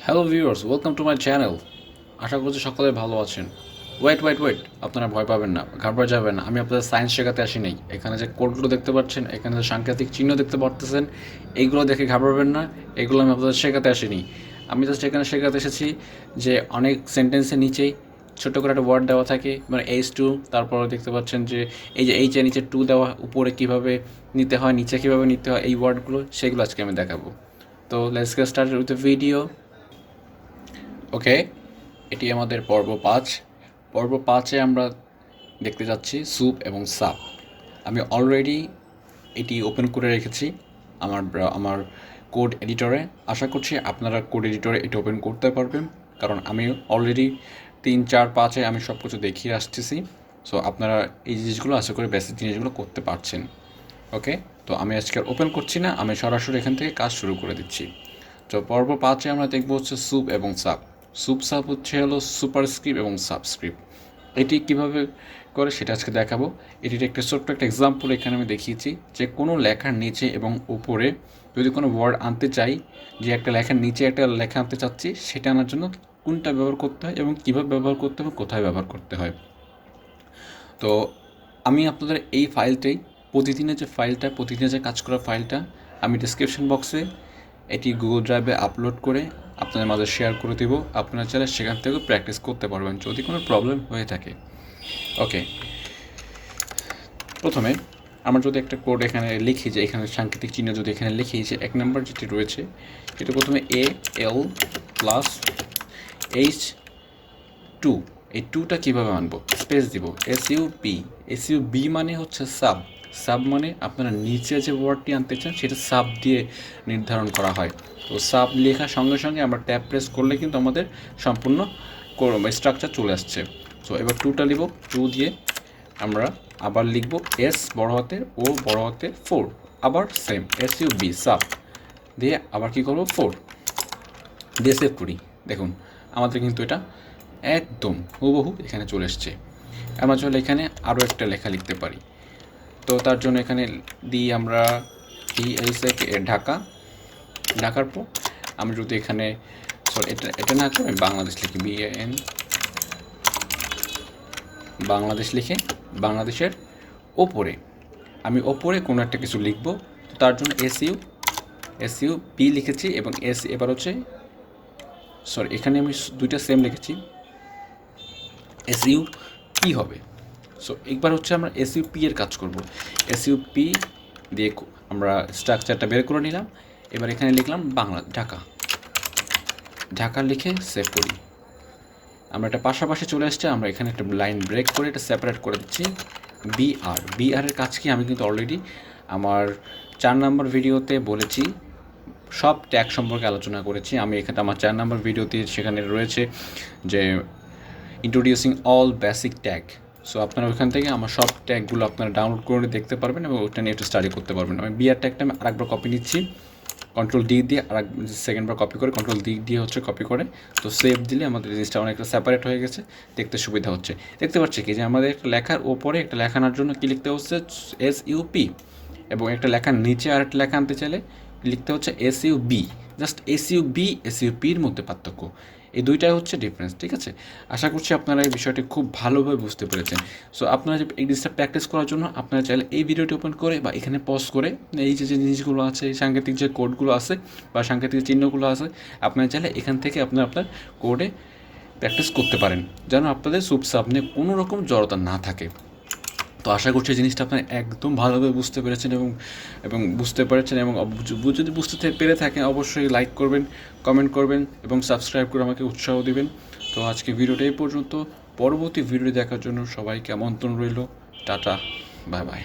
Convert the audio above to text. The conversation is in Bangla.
Hello viewers, welcome to my channel. আশা করছি সকলে ভালো আছেন। ওয়েট, আপনারা ভয় পাবেন না, ঘাবড়ে যাবেন না। আমি আপনাদের সায়েন্স শেখাতে আসি নাই। এখানে যে কোডগুলো দেখতে পাচ্ছেন, এখানে যে সাংকেতিক চিহ্ন দেখতে পারতেছেন, এইগুলো দেখে ঘাবড়াবেন না। এগুলো আমি আপনাদের শেখাতে আসিনি। আমি জাস্ট এখানে শেখাতে এসেছি যে অনেক সেন্টেন্সের নিচেই ছোট্ট করে একটা ওয়ার্ড দেওয়া থাকে, মানে H2। তারপর দেখতে পাচ্ছেন যে এই যে এইচের নিচে টু দেওয়া, উপরে কীভাবে নিতে হয়, নিচে কীভাবে নিতে হয়, এই ওয়ার্ডগুলো সেগুলো আজকে আমি দেখাবো। তো let's get started with the video. Okay, এটি আমাদের পর্ব 5 আমরা দেখতে যাচ্ছি স্যুপ এবং সাপ। আমি অলরেডি এটি ওপেন করে রেখেছি আমার কোড এডিটরে। আশা করছি আপনারা কোড এডিটরে এটি ওপেন করতে পারবেন, কারণ আমি অলরেডি 3, 4, 5-এ আমি সব কিছু দেখিয়ে আসতেছি। সো আপনারা এই জিনিসগুলো আশা করি বেসিক জিনিসগুলো করতে পারছেন। ওকে, তো আমি আজকে আর ওপেন করছি না, আমি সরাসরি এখান থেকে কাজ শুরু করে দিচ্ছি। তো পর্ব 5-এ আমরা দেখবো হচ্ছে স্যুপ এবং সাপ। সাপ হচ্ছে হলো সুপারস্ক্রিপ্ট এবং সাবস্ক্রিপ্ট। এটি কীভাবে করে সেটা আজকে দেখাবো। এটির একটা ছোট্ট একটা এক্সাম্পল এখানে আমি দেখিয়েছি যে কোনো লেখার নিচে এবং উপরে যদি কোনো ওয়ার্ড আনতে চাই, যে একটা লেখার নিচে একটা লেখা আনতে চাচ্ছি, সেটা আনার জন্য কোনটা ব্যবহার করতে হয় এবং কীভাবে ব্যবহার করতে হবে, কোথায় ব্যবহার করতে হয়। তো আমি আপনাদের এই ফাইলটাই, প্রতিদিনের যে কাজ করা ফাইলটা আমি ডিসক্রিপশন বক্সে এটি গুগল ড্রাইভে আপলোড করে আপনাদের মাঝে শেয়ার করে দেব। আপনারা চাইলে সেখান থেকেও প্র্যাকটিস করতে পারবেন যদি কোনো প্রবলেম হয়ে থাকে। ওকে, প্রথমে আমরা যদি একটা কোড এখানে লিখি, যে এখানে সাংকেতিক চিহ্ন যদি এখানে লিখি, যে 1 নম্বর যেটি রয়েছে সেটা প্রথমে AL প্লাস H2। এই টুটা কীভাবে আনবো, স্পেস দিব, SUB মানে হচ্ছে সাব মানে আপনারা নিচে যে ওয়ার্ডটি আনতে চান সেটা সাব দিয়ে নির্ধারণ করা হয়। তো সাব লেখার সঙ্গে সঙ্গে আমরা ট্যাব প্রেস করলে কিন্তু আমাদের সম্পূর্ণ স্ট্রাকচার চলে আসছে। সো এবার টুটা লিখব, টু দিয়ে আমরা আবার লিখব S বড় হাতের, ও বড় হাতের 4, আবার সেম SUB সাব দিয়ে আবার কী করবো 4 দিয়ে সেভ করি। দেখুন আমাদের কিন্তু এটা একদম হুবহু এখানে চলে এসছে। আমরা চলে এখানে আরও একটা লেখা লিখতে পারি। তো তার জন্য এখানে দিই আমরা ঢাকার পর আমি যদি এখানে এটা না করে বাংলাদেশ লিখি, BAN বাংলাদেশ লিখে বাংলাদেশের ওপরে আমি ওপরে কোনো একটা কিছু লিখব। তো তার জন্য SUB লিখেছি এবং এবার হচ্ছে এখানে আমি দুইটা সেম লিখেছি, SUP হবে। সো একবার হচ্ছে আমরা SUP এর কাজ করব। SUP দিয়ে আমরা স্ট্রাকচারটা বের করে নিলাম। এবার এখানে লিখলাম ঢাকা লিখে সেভ করি। আমরা এটা পাশাপাশি চলে আসছে, আমরা এখানে একটা লাইন ব্রেক করে এটা সেপারেট করে দিচ্ছি। বিআরের কাজ কি আমি কিন্তু অলরেডি আমার 4 নম্বর ভিডিওতে বলেছি, সব ট্যাগ সম্পর্কে আলোচনা করেছি আমি এখানে আমার 4 নম্বর ভিডিওতে। সেখানে রয়েছে যে introducing all basic tag. So আপনারা ওইখান থেকে আমার সব ট্যাগগুলো আপনারা ডাউনলোড করে দেখতে পারবেন এবং ওইটা নিয়ে একটু স্টাডি করতে পারবেন। আমি বিআর ট্যাগটা আমি আরেকবার কপি নিচ্ছি, Ctrl D দিয়ে আর সেকেন্ডবার কপি করে, Ctrl D দিয়ে হচ্ছে কপি করে। তো সেভ দিলে আমাদের জিনিসটা অনেকটা সেপারেট হয়ে গেছে, দেখতে সুবিধা হচ্ছে। দেখতে পাচ্ছি কি যে আমাদের একটা লেখার ওপরে একটা লেখা আনার জন্য কী লিখতে হচ্ছে SUP, এবং একটা লেখার নিচে আর একটা লেখা আনতে চাইলে লিখতে হচ্ছে SUB। জাস্ট SUPর মধ্যে পার্থক্য, এই দুইটাই হচ্ছে ডিফারেন্স। ঠিক আছে, আশা করছি আপনারা এই বিষয়টি খুব ভালোভাবে বুঝতে পেরেছেন। সো আপনারা যে এই জিনিসটা প্র্যাকটিস করার জন্য আপনারা চাইলে এই ভিডিওটি ওপেন করে বা এখানে পজ করে এই যে জিনিসগুলো আছে, এই সাংকেতিক যে কোডগুলো আছে বা সাংকেতিক চিহ্নগুলো আছে, আপনারা চাইলে এখান থেকে আপনার কোডে প্র্যাকটিস করতে পারেন, যেন আপনাদের সুপ নিয়ে কোনো রকম জড়তা না থাকে। তো আশা করছি জিনিসটা আপনারা একদম ভালোভাবে বুঝতে পেরেছেন এবং যদি বুঝতে পেরে থাকেন অবশ্যই লাইক করবেন, কমেন্ট করবেন এবং সাবস্ক্রাইব করে আমাকে উৎসাহ দিবেন। তো আজকে ভিডিওটা এই পর্যন্ত। পরবর্তী ভিডিও দেখার জন্য সবাইকে আমন্ত্রণ রইল। Tata, bye bye.